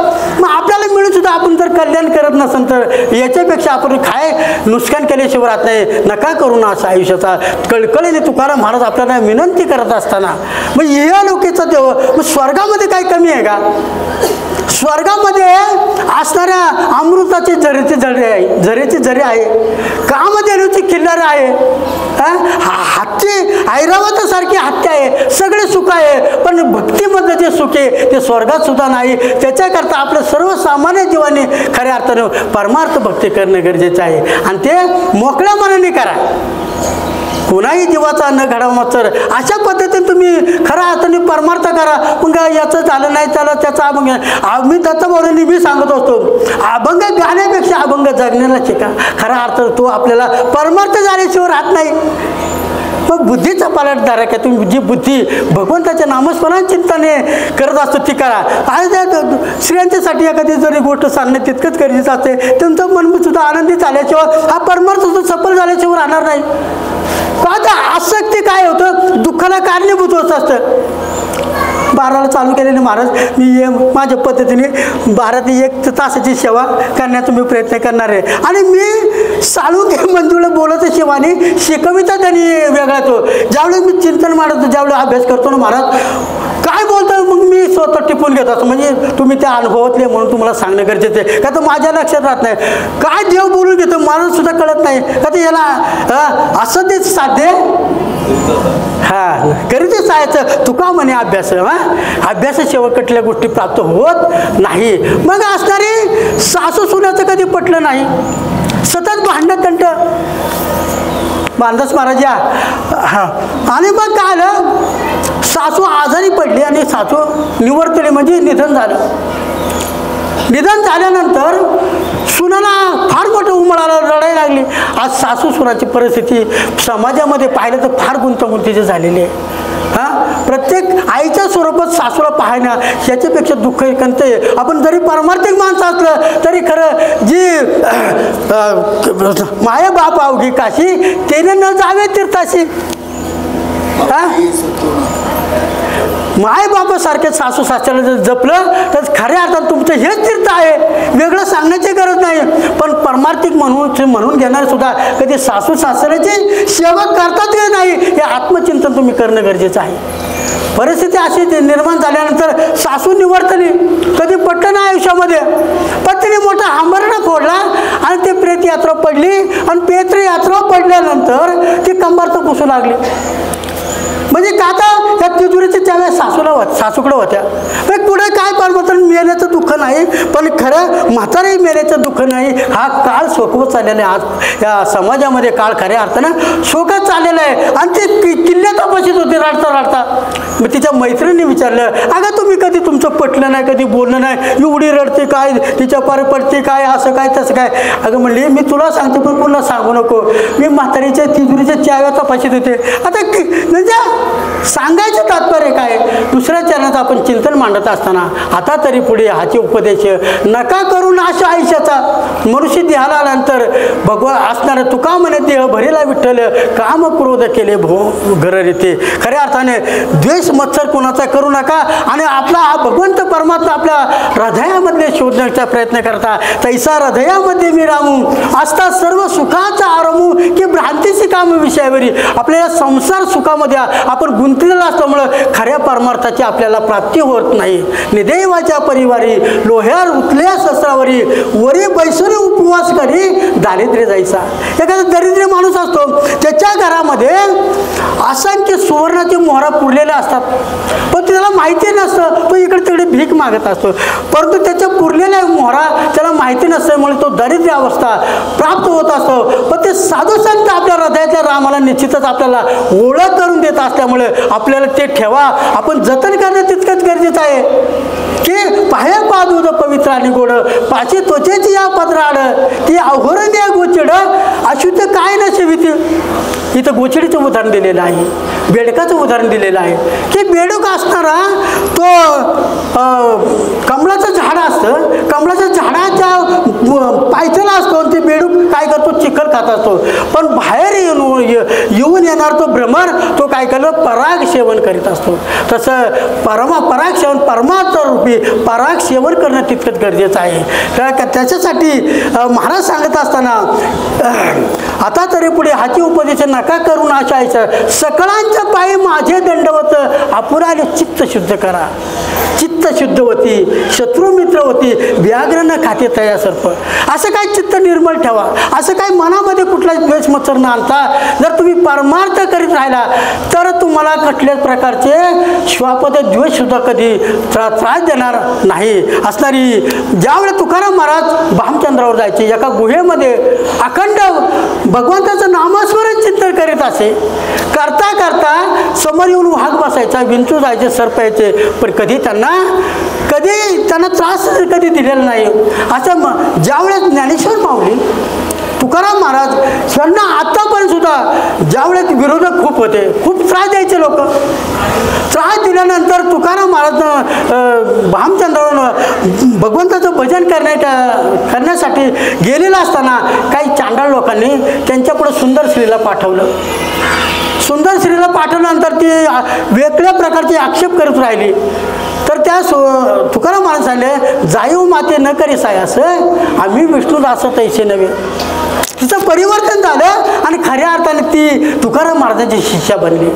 मग आपल्याला मिळून सुद्धा आपण जर कल्याण करत नसेल तर याच्यापेक्षा आपण काय नुकसान केल्याशिवाय राहत नाही. नका करू ना असं आयुष्याचा. कळकळीने तुकाराम महाराज आपल्याला विनंती करत असताना मग या लोकेचा देव मग स्वर्गामध्ये काही कमी आहे का. स्वर्गामध्ये असणाऱ्या अमृताचे झरेचे झरे आहे. कामधेनूची किल्लार आहे. हत्ती ऐरावतासारखी हत्या आहे. सगळे सुख आहे पण भक्तीमधलं जे सुख आहे ते स्वर्गात सुद्धा नाही. त्याच्याकरता आपलं सर्वसामान्य जीवाने खऱ्या अर्थानं परमार्थ भक्ती करणं गरजेचं आहे आणि ते मोकळ्या मनाने करा. कुणाही जीवाचा न घडावा मत्सर अशा पद्धतीने तुम्ही खऱ्या अर्थाने परमार्थ करा. मग याचं झालं नाही त्याला त्याचा अभंग मी दत्तभाऊंनी मी सांगत असतो अभंग गाण्यापेक्षा अभंग जगण्याला शिका. खरा अर्थ तो आपल्याला परमार्थ झाल्याशिवाय राहत नाही. मग बुद्धीचा पालटदार का तुम्ही जी बुद्धी भगवंताच्या नामस्मरण चिंतने करत असतो ती करा. आज स्त्रियांच्यासाठी एखादी जरी गोष्ट सांगणं तितकंच गरजेचं असते. तुमचं मन सुद्धा आनंदी झाल्याशिवाय हा परमार्थ सुद्धा सफल झाल्याशिवाय राहणार नाही. का आसक्ती काय होतं दुःखाला कारणीभूत होत असतं. 12ला चालू केलेले महाराज मी माझ्या पद्धतीने 12 ते 1 तासाची सेवा करण्याचा मी प्रयत्न करणार आहे. आणि मी साळुंखे मंजूला बोलत शिवानी शिकविता त्यांनी वेगळा तो ज्यावेळेस मी चिंतन मांडतो ज्यावेळेस अभ्यास करतो ना महाराज काय बोलता मग मी स्वतः टिपून घेत असतो, म्हणजे तुम्ही त्या अनुभवातले म्हणून तुम्हाला सांगणं गरजेचं आहे. का तर माझ्या लक्षात राहत नाही काय देव बोलून घेतो मला सुद्धा कळत नाही. का तर याला असं ते साध्य करीतच जायचं. तुका म्हणे अभ्यास, अभ्यासाशिवाय कुठल्या गोष्टी प्राप्त होत नाही. मग असणारी सासू सुनाचं कधी पटलं नाही, सतत भांडण तंट बांधस महाराजा. आणि मग काय आलं, सासू आजारी पडली आणि सासू निवर्तली, म्हणजे निधन झालं. निधन झाल्यानंतर सुनाला फार मोठं उमळाला, रडायला लागली. आज सासू सुनाची परिस्थिती समाजामध्ये पाहिलं तर फार गुंतागुंतीची झालेली आहे. प्रत्येक आईच्या स्वरूपात सासूला पाहणं ह्याच्यापेक्षा दुःख एकंत आहे. आपण जरी पारमार्थिक माणसं असलं तरी खरं जी माया बाप अवघी काशी त्याने न जावे तीर्थाशी. माय बापासारखे सासू सासऱ्याला जर जपलं तर खऱ्या अर्थात तुमचं हेच तीर्थ आहे, वेगळं सांगण्याची गरज नाही. पण परमार्थिक म्हणून घेणारे सुद्धा कधी सासू सासऱ्याची सेवा करतात की नाही हे आत्मचिंतन तुम्ही करणं गरजेचं आहे. परिस्थिती अशी निर्माण झाल्यानंतर सासू निवर्तली, कधी पटलं नाही आयुष्यामध्ये, पण तिने मोठा हांबरणा फोडला आणि ते प्रेत यात्रा पडली. आणि प्रेत यात्रा पडल्यानंतर ती कंबर तर पुसू लागली. म्हणजे का आता त्या तिजुरीच्या त्यावेळेस सासूकडे होत्या. पुढे काय परमात्र मेल्याचं दुःख नाही, पण खरं म्हातारे मेल्याचं दुःख नाही. हा काळ सोकवत चाललेला आहे. आज या समाजामध्ये काळ खऱ्या अर्थानं शोकत चाललेला आहे. आणि ते किल्ल्यात बसत होते रडता रडता. मग तिच्या मैत्रिणी विचारलं, अगं तुम्ही कधी तुमचं पटलं नाही, कधी बोलणं नाही, एवढी रडते काय, तिच्या पार पडते काय, असं काय तसं काय. अगं म्हणली मी तुला सांगते पण पुन्हा सांगू नको, मी म्हातारीच्या तिजुरीच्या चाव्या तपाशीत होते. आता म्हणजे सांगायचं तात्पर्य काय, दुसऱ्या चरणात आपण चिंतन मांडत असताना आता तरी पुढे हाची उपदेश नका करू नाश आयुष्याचा. मनुष्य देहाला आल्यानंतर भगवान असणारे तुका म्हणे देह भरेला विठ्ठल, काम क्रोध केले भो घर रीते. खऱ्या अर्थाने द्वेष मत्सर कोणाचा करू नका. आणि आपला भगवंत परमात्मा आपल्या हृदयामध्ये शोधण्याचा प्रयत्न करता. तैसा हृदयामध्ये मी रामू असता सर्व सुखाचा आरमू की भ्रांतीची काम विषयावरी. आपल्याला संसार सुखामध्ये आपण गुंतलेला असल्यामुळं खऱ्या परमार्थाची आपल्याला प्राप्ती होत नाही. निदेवाच्या परिवारी लोह्यार उतल्या शस्त्रावरी वरी बैसून उपवास करी दारिद्र्य जायचा. एखादा दरिद्र माणूस असतो त्याच्या घरामध्ये असंख्य सुवर्णाचे मोहरा पुरलेल्या असतात, पण त्याला माहिती नसतं, तो इकडे तिकडे भीक मागत असतो. परंतु त्याच्या पुरलेल्या मोहरा त्याला माहिती नसल्यामुळे तो दारिद्र्य अवस्था प्राप्त होत असतो. पण ते साधू संत आपल्या हृदयातल्या रामाला निश्चितच आपल्याला ओळख करून देत असल्यामुळे आपल्याला ते ठेवा, आपण जतन करणं तितकंच गरजेचं आहे. की पाया पादूद पवित्र आणि गोड पाची त्वचेची या पत्राड ती अहोरण या गोचिड अशुद्ध काय नसेविती. इथं गोचिडीचं उदाहरण दिलेलं आहे, बेडकाचं उदाहरण दिलेलं आहे. की बेडूक असणारा तो कमळाचं झाड असतं, कमळाच्या झाडाच्या पायथ्याला असतो, ते बेडूक काय करतो चिखल खात असतो. पण बाहेर येऊन येणार तो भ्रमर तो काय करतो पराग सेवन करीत असतो. तसं पराग सेवन परमार्थ रूपी पराग सेवन करणं तितकंच गरजेचं आहे. त्याच्यासाठी महाराज सांगत असताना आता तरी पुढे हाची उपदेश नका करून आशायचं सकळांच्या पायी माझे दंडवत अपुराले चित्त शुद्ध करा. चित्त शुद्धवती शत्रू मित्रवती व्याघ्र न खाते तया सर्प. असं काय चित्त निर्मळ ठेवा, असं काय मनामध्ये कुठलाच द्वेष मत्सर न आणता जर तुम्ही परमार्थ करीत राहिला तर तुम्हाला कुठल्याच प्रकारचे श्वापद द्वेष सुद्धा कधी त्रास देणार नाही असणारी. ज्यावेळी तुकाराम महाराज भामचंद्रावर जायचे, एका गुहेमध्ये अखंड भगवंताचं नामस्मरण चिंतन करीत असे. करता करता समोर येऊन वाघ बसायचा, विंचू जायचे, सर्प यायचे, पण कधी त्यांना त्रास कधी दिलेला नाही. असं ज्यावेळेस ज्ञानेश्वर माऊली तुकाराम महाराज यांना आतापर्यंत सुद्धा ज्यावेळेस विरोधक खूप होते, खूप त्रास द्यायचे लोक. त्रास दिल्यानंतर तुकाराम महाराज भामचंद्रावर भगवंताचं भजन करण्यासाठी गेलेलं असताना काही चांडाळ लोकांनी त्यांच्यापुढे सुंदर स्त्रीला पाठवलं. सुंदर स्त्रीला पाठवल्यानंतर ती वेगळ्या प्रकारचे आक्षेप करत राहिली. तर त्या तुकाराम महाराज सांगले जाईव माते न करी साय असं आम्ही विष्णुदास तैसे नव्हे. तिचं परिवर्तन झालं आणि खऱ्या अर्थाने ती तुकाराम महाराजांची शिष्या बनली.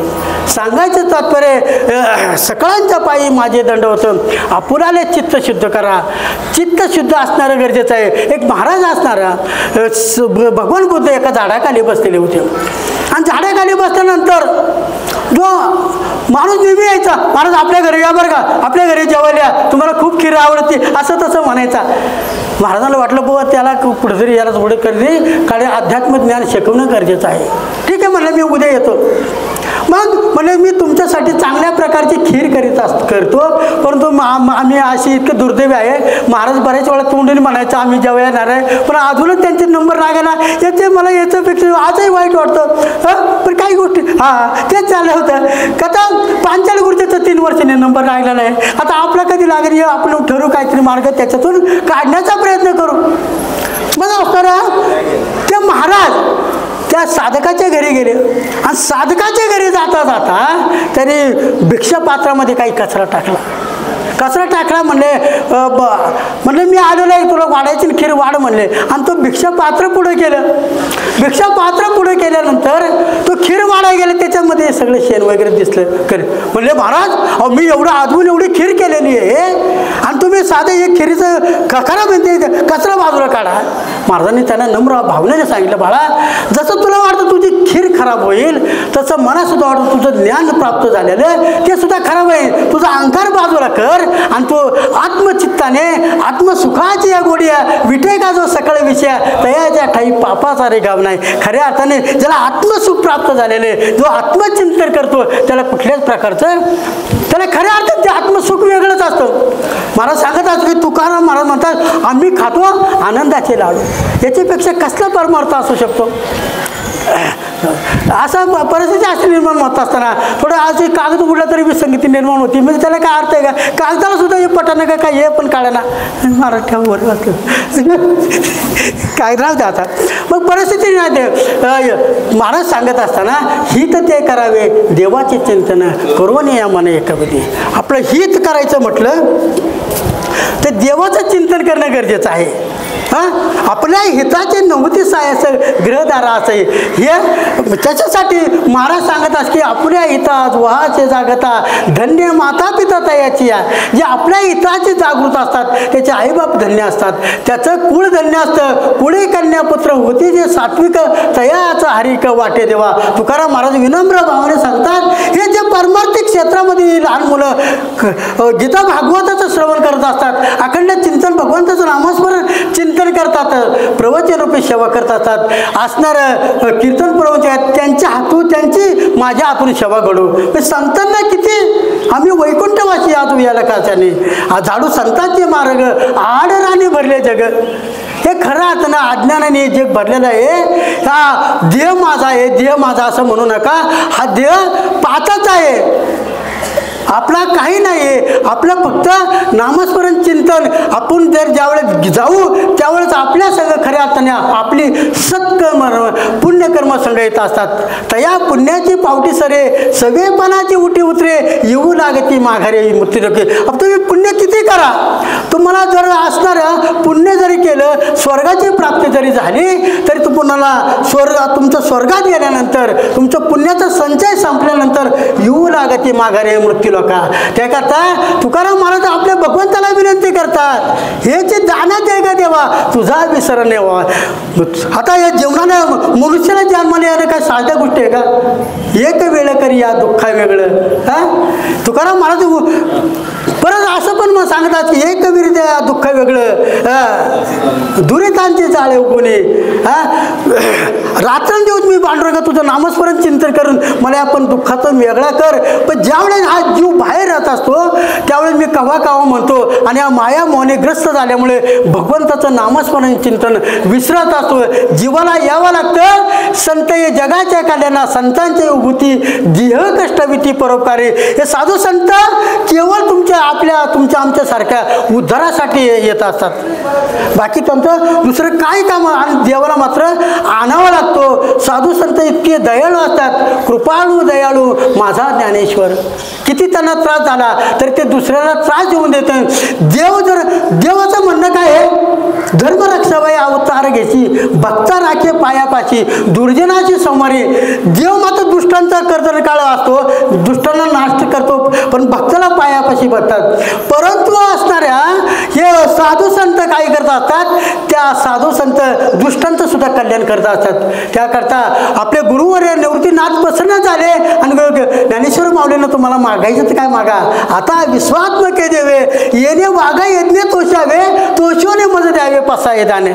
सांगायचं तात्पर्य सकळांच्या पायी माझे दंडवत, आपुराले चित्त शुद्ध करा. चित्त शुद्ध असणारं गरजेचं आहे. एक महाराज असणारा भगवान बुद्ध एका झाडाखाली बसलेले होते आणि झाडाखाली बसल्यानंतर जो माणूस नेहमी यायचा, महाराज आपल्या घरी या बरं का, आपल्या घरी जेवायला या, तुम्हाला खूप खीर आवडते, असं तसं म्हणायचा. महाराजांना वाटलं बाबा त्याला कुठेतरी याला थोडं करणे कारण अध्यात्म ज्ञान शिकवणं गरजेचं आहे. ठीक आहे म्हणलं, मी उद्या येतो. मग म्हणजे मी तुमच्यासाठी चांगल्या प्रकारची खीर करतो, परंतु आम्ही अशी इतकं दुर्दैवी आहे, महाराज बऱ्याच वेळा तोंडून म्हणायचं आम्ही जेव्हा येणार आहे, पण अजूनच त्यांचे नंबर लागायला याचे मला याच्यापेक्षा आजही वाईट वाटतं. पण काही गोष्टी तेच चाललं होतं का आता पांचाळ गुरुजीचा 3 वर्षाने नंबर लागला नाही. आता आपला कधी लागेल आपण ठरवू काहीतरी मार्ग त्याच्यातून काढण्याचा प्रयत्न करू. मग असताना ते महाराज त्या साधकाच्या घरी गेले आणि साधकाच्या घरी जाता जाता त्यांनी भिक्षापात्रामध्ये काही कचरा टाकला. म्हणले मी आलेलो आहे, तुला वाढायची खीर वाढ म्हणले, आणि तो भिक्षापात्र पुढे केलं. भिक्षापात्र पुढे केल्यानंतर तो खीर वाढायला गेला, त्याच्यामध्ये सगळं शेण वगैरे दिसलं. म्हणले महाराज अहो मी अजून एवढी खीर केलेली आहे आणि तुम्ही साधं एक खिरीचं खरा म्हणते कचरा बाजूला काढा. महाराजांनी त्यांना नम्र भावनेने सांगितलं, बाळा जसं तुला वाटतं तुझी खीर खराब होईल तसं मला सुद्धा वाटतं तुझं ज्ञान प्राप्त झालेलं ते सुद्धा खराब होईल. तुझा अहंकार बाजूला कर आणि तो आत्मचित्ताने आत्मसुखाची या गोड्या विटे का जो सकळ विषय तयाच्या ठाई पापाचा रे गाव नाही. खऱ्या अर्थाने ज्याला आत्मसुख प्राप्त झालेले, जो आत्मचिंतन करतो त्याला कुठल्याच प्रकारचं त्याला खऱ्या अर्थात ते आत्मसुख वेगळंच असतं. महाराज सांगत असतो की तुकाराम महाराज म्हणतात आम्ही खातो आनंदाचे लाडू, याच्यापेक्षा कसला परमार्थ असू शकतो. असा परिस्थिती अशी निर्माण होत असताना थोडं आज कागद उडला तरी विसंगती निर्माण होती. म्हणजे त्याला काय अर्थ आहे का, कागदाला सुद्धा हे पटाना का काय हे पण काढायला मराठ्यावर काय राहू द्या. आता मग परिस्थिती नाही ते महाराज सांगत असताना हित ते करावे देवाचे चिंतन करून या मन एकविधी. आपलं हित करायचं म्हटलं तर देवाचं चिंतन करणं गरजेचं आहे. आपल्या हिताचे नव्हते सायाचं ग्रहदारा असं हे त्याच्यासाठी महाराज सांगत असते की आपल्या हितात वहाचे जागता धन्य माता पिता तयाची या. जे आपल्या हिताचे जागृत असतात त्याचे आईबाप धन्य असतात, त्याचं कुळ धन्य असतं. कुळे कन्यापुत्र होते जे सात्विक तयाचा हरिक वाटे देवा. तुकाराम महाराज विनम्र भावाने सांगतात हे जे परमार्थिक क्षेत्रामध्ये लहान मुलं गीता भागवताचं श्रवण करत असतात, अखंड चिंतन भगवंताचं नामस्मरण चिंतन करतात, प्रवचन रूपी सेवा करत असतात, असणारं कीर्तन प्रवचन त्यांच्या हातून त्यांची माझ्या हातून सेवा घडू. संतांना किती आम्ही वैकुंठवासी आहोत याला काच्याने झाडू संतांचे मार्ग आडराने भरले जग. हे खरं आता ना अज्ञानाने जग भरलेलं आहे. हा देह माझा आहे, देह माझा असं म्हणू नका. हा देह पाचाच आहे, आपला काही नाही आहे. आपलं फक्त नामस्मरण चिंतन. आपण जर ज्यावेळेस जाऊ त्यावेळेस आपल्या सगळं खऱ्या अर्थाने आपली सत्कर्म पुण्यकर्म संघ येत असतात. तया पुण्याची पावटी सरे सगळेपणाची उठी उतरे येऊ लागते माघारी मृत्यू लोके. अब तुम्ही पुण्य किती करा, तुम्हाला जर असणारं पुण्य जरी केलं, स्वर्गाची प्राप्ती जरी झाली तरी तुम्हाला तुमचं स्वर्गात गेल्यानंतर तुमचं पुण्याचा संचय संपल्यानंतर येऊ लागते माघारी मृत्यू. त्याकरता तुकाराम महाराज आपल्या भगवंताला विनंती करतात हे जे जाण्यात आहे का देवा तुझा विसर नेवा. आता या जीवनाला मनुष्याला जन्माला येणं काय साध्या गोष्टी आहे का. एक वेळ करी या दुःखा वेगळं. तुकाराम महाराज परत असं पण मग सांगतात की एक कबीर द्या दुःख वेगळं दुरितांचे जाळे उगवणे. रात्रंदिवस मी पांडुरंगा तुझं नामस्मरण चिंतन करून मला आपण दुःखातून वेगळा कर. पण ज्यावेळेस हा जीव बाहेर राहत असतो त्यावेळेस मी कवा कवा म्हणतो आणि या माया मोहने ग्रस्त झाल्यामुळे भगवंताचं नामस्मरण चिंतन विसरत असतो. जीवाला यावं लागतं. संत हे जगाच्या कल्याणा संतांची उभूती देह कष्टविती परोपकारी. हे साधू संत केवळ तुमच्या आमच्यासारख्या उद्धारासाठी येत असतात. बाकी त्यांचं दुसरं काय काम आणि देवाला मात्र आणावा लागतो. साधू संत इतके दयाळू असतात, कृपाळू दयाळू माझा ज्ञानेश्वर. किती त्यांना त्रास झाला तरी ते दुसऱ्याला त्रास देऊन देत. देवाचं म्हणणं काय आहे, धर्म रक्षावय अवतार घ्यायची, भक्ता राखे पायापाशी, दुर्जनाची संवारी. देव मात्र दुष्टांचा कर्तन काळ असतो, दुष्टांना नाश करतो, पण भक्ताला पायापाशी बघतात. परंतु असणाऱ्या हे साधू संत काय करत असतात, त्या साधू संत दुष्टांचं सुद्धा कल्याण करत असतात. त्याकरता आपले गुरुवर्य निवृत्तीनाथ प्रसन्न झाले आणि ज्ञानेश्वर माऊलीनं तुम्हाला मागायचं तर काय मागा, आता विश्वात्मके देवे येणे वागा यज्ञ तोषावे, तोषवणे मज द्यावे पसा येदाने.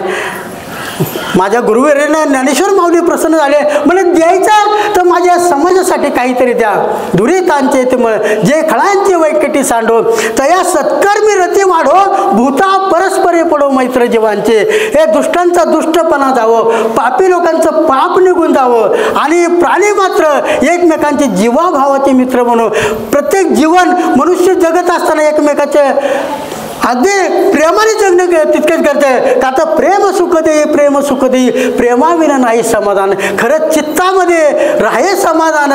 माझ्या गुरुवर्यानं ज्ञानेश्वर माऊली प्रसन्न झाले, मला द्यायचं तर माझ्या समाजासाठी काहीतरी द्या. दुरितांचे ते जे खळांचे वैकटी सांडो, तया सत्कर्मी रती वाढो, भूता परस्परे पडो मैत्र जीवांचे. हे दुष्टांचा दुष्टपणा जावं, पापी लोकांचं पाप निघून जावं आणि प्राणी मात्र एकमेकांचे जीवाभावाचे मित्र म्हणून प्रत्येक जीवन मनुष्य जगत असताना एकमेकाचे अगदी प्रेमाने जगणं तितकेच करते. का तर प्रेम सुख देई, प्रेम सुख देई, प्रेमाविना नाही समाधान. खरं चित्तामध्ये राहे समाधान,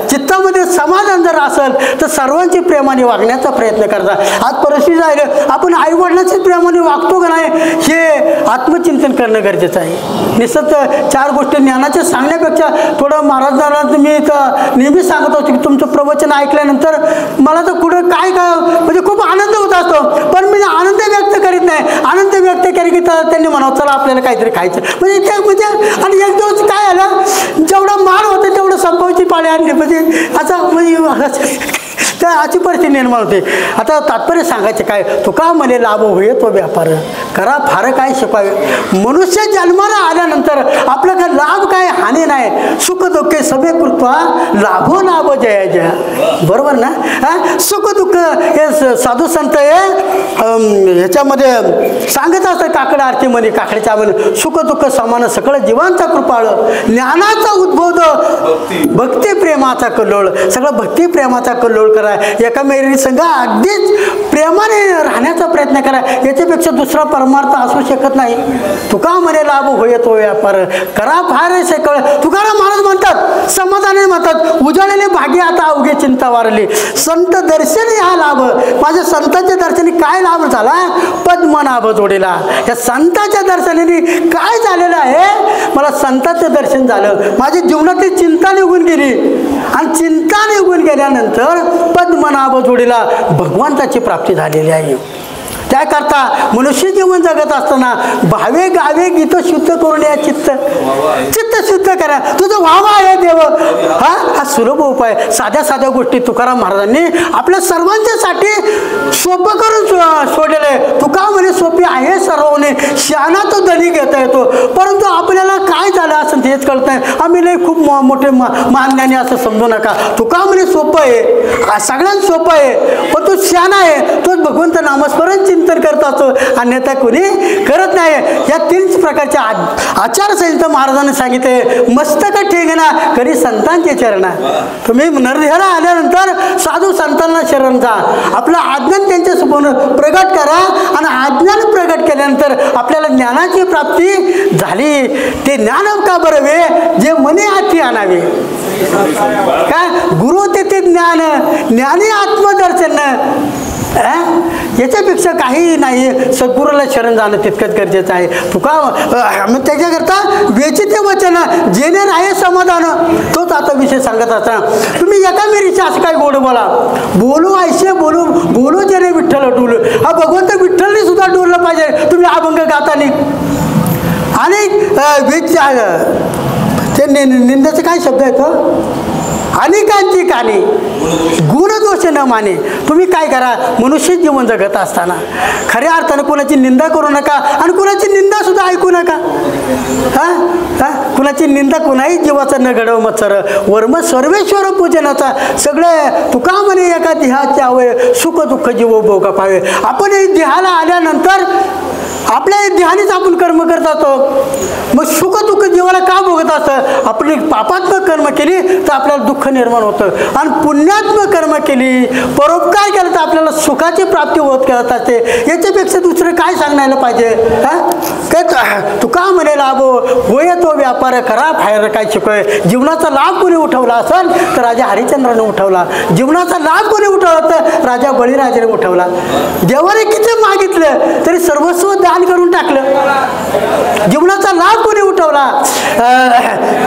चित्तामध्ये समाधान जर असेल तर सर्वांची प्रेमाने वागण्याचा प्रयत्न करता. आज परिस्थिती आहे, आपण आईवडिलांचीच प्रेमाने वागतो का नाही हे आत्मचिंतन करणं गरजेचं आहे. निसत चार गोष्टी ज्ञानाच्या सांगण्यापेक्षा थोडं महाराजांना मी तर नेहमी सांगत होतो की तुमचं प्रवचन ऐकल्यानंतर मला तर कुठं काय म्हणजे खूप आनंद होत असतो, पण मी आनंद व्यक्त करीत नाही. आनंद व्यक्त केले की त्यांनी म्हणावं चला आपल्याला काहीतरी खायचं म्हणजे ते म्हणजे. आणि एक दिवस काय आलं, जेवढं माल होतं तेवढं संपवायची पाळी आणली म्हणजे असं म्हणजे तर अशी परिस्थिती निर्माण होते. आता तात्पर्य सांगायचे काय, तुका म्हणे लाभ होय तो व्यापार, करा फार काय शिकवावे. मनुष्य जन्माला आल्यानंतर आपलं काय लाभ काय हानी नाही, सुख दुःख सभे कृत्वा लाभो लाभ जया जया. बरोबर ना. हां, सुख दुःख हे साधू संत ह्याच्यामध्ये सांगत असतं. काकड आरती म्हणे, काकडीच्या म्हणे सुख दुःख समान सकळ जीवांचा कृपाळ, ज्ञानाचा उद्बोध भक्ती प्रेमाचा कल्लोळ. सगळं भक्ती प्रेमाचा कल्लोळ करा. एका मेरी संघ अगदीच प्रेमाने राहण्याचा प्रयत्न करा. याच्यापेक्षा दुसरा परमार्थ असू शकत नाही. तुका म्हणे लाभ होय तो व्यापार, करा फार सकळ. तुकाराम महाराज म्हणतात, समाधाने म्हणतात, उजाडलेले भाग्य आता अवघे चिंता वारली. संत दर्शनी हा लाभ, माझ्या संतांच्या दर्शनी काय लाभ झाला, पद्मनाभ जोडीला. या संतांच्या दर्शनाने काय झालेलं आहे, मला संतांचं दर्शन झालं, माझ्या जीवनातली चिंता निघून गेली आणि चिंता निघून गेल्यानंतर पद्मनाभ जोडीला भगवंताची प्राप्ती झालेली आहे. त्याकरता मनुष्य जीवन जगत असताना भावे गावे गीत शुद्ध करून या चित्त शुद्ध करा. तुझं व्हावा आहे देव, हा सुलभ उपाय. साध्या साध्या गोष्टी तुकाराम महाराजांनी आपल्या सर्वांच्यासाठी सोपं करून सोडलेलं आहे. तुका म्हणे सोपी आहे सर्वने, शहाणा तो धनी घेता येतो. परंतु आपल्याला काय झालं असं तेच कळत नाही. आम्ही लय खूप मोठे मानण्याने असं समजू नका. तुका म्हणे सोपं आहे, सगळ्यात सोपं आहे, पण तो शहाणा आहे, तोच भगवंत नामस्मरण चिंतन करत असतो, अन्यथा कोणी करत नाही. या तीन प्रकारच्या आचारसंहिता महाराजांनी सांगितले. मस्तक ठेंगणा करी संतांचे चरणा. तुम्ही नरदेहाला आल्यानंतर साधू संतांना शरण जा, आपलं आज्ञान त्यांच्या समोर प्रगट करा आणि आज्ञान प्रगट केल्यानंतर आपल्याला ज्ञानाची प्राप्ती झाली. ते ज्ञान का बरवे जे मने हाती आणावे. काय गुरु ते ज्ञान, ज्ञानी आत्मदर्शन. याच्यापेक्षा काही नाही. सद्गुरूला शरण जाणं तितकंच गरजेचं आहे. तुका त्याच्याकरता वेचिते वचन जेणे राहे समाधान, तोच आता विषय सांगत असताना तुम्ही एका मेरीचे असं काय गोड बोला, बोलू ऐसे बोलू बोलू जेणे विठ्ठल डोलू. हा भगवंत विठ्ठलने सुद्धा डोललं पाहिजे. तुम्ही अभंग गातानी आणि ते निंदाचे काय शब्द आहेत, अनेकांची कानी गुणदोष न माने. तुम्ही काय करा, मनुष्य जीवन जगत असताना खऱ्या अर्थानं कुणाची निंदा करू नका आणि कुणाची निंदा सुद्धा ऐकू नका. कुणाची निंदा कुणाही जीवाचा न घडव मत्सर वर्म सर्वेश्वर पूजनाचा. सगळे तुका म्हणे एका देहाचे हवे, सुख दुःख जीव भोगा पावे. आपण देहाला आल्यानंतर आपल्या देहानेच आपण कर्म करत असतो. मग सुख दुःख जीवाला का भोगत असतं, आपली पापात्मक कर्म केली तर आपल्याला दुःख निर्माण होतं आणि पुण्यात्मक कर्म केली, परोपकार केला तर आपल्याला सुखाची प्राप्ती होत करत असते. याच्यापेक्षा दुसरं काय सांगायला पाहिजे. काय तुका म्हणे लाभ होय तो व्यापार, करा बाहेर काय शिकवाय. जीवनाचा लाभ कोणी उठवला असेल तर राजा हरिश्चंद्राने उठवला. जीवनाचा लाभ कोणी उठवला तर राजा बळीराजाने उठवला. देवाने किती मागितलं तरी सर्वस्व दान करून टाकलं. जीवनाचा लाभ कोणी उठवला?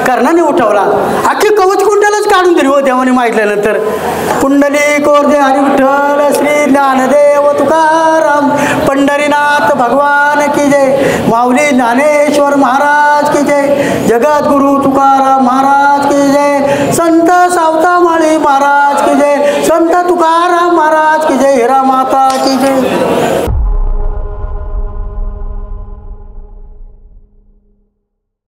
कर्णाने उठवला. अख्खी कवच कुंडलच काढून दिली हो देवाने मागितल्यानंतर. पुंडली कोरदे हरी विठ्ठल श्री ज्ञानदेव तुकाराम पंढरीनाथ भगवान की जय. माऊली ज्ञानेश्वर महाराज की जय. जगद्गुरु तुकाराम महाराज की जय. संत सावतामाळी महाराज की जय. संत तुकाराम महाराज की जय. हिरा माता की जय.